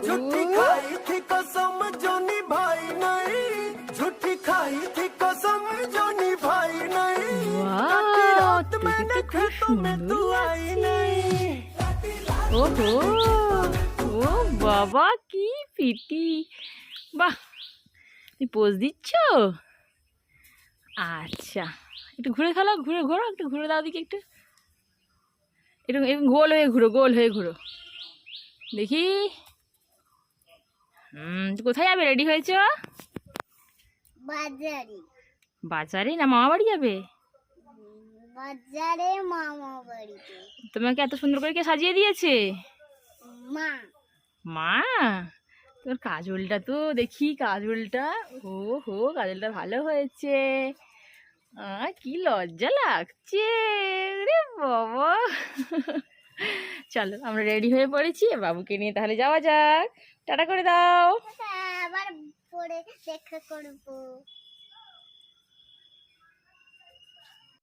झूठी खाई थी कसम जो निभाई नहीं, झूठी खाई थी कसम जो निभाई नहीं, काटी रात मैंने खेतों में तू आई नहीं। ওহো, ও বাবা কি পিটি! বাহ, তুই পোজ দিচ্ছ? আচ্ছা, একটু ঘুরে খেলো, ঘুরে ঘোরো, একটু ঘুরে দাও দিকে, একটু একটু এরকম গোল হয়ে ঘুরো, গোল হয়ে ঘুরো দেখি। কোথায় যাবে? রেডি হয়েছ? বাজারে। বাজারে না মামা বাড়ি যাবে? বাজারে মামা বাড়িতে। তোমাকে এত সুন্দর করে কে সাজিয়ে দিয়েছে? মা। মা? তোর কাজলটা তো দেখি, কাজলটা, ও হো, কাজলটা ভালো হয়েছে। কি লজ্জা লাগছে রে বাবা। চলো আমরা রেডি হয়ে পড়েছি, বাবুকে নিয়ে তাহলে যাওয়া যাক। টাটা করে দাও। আবার পরে দেখা করবো।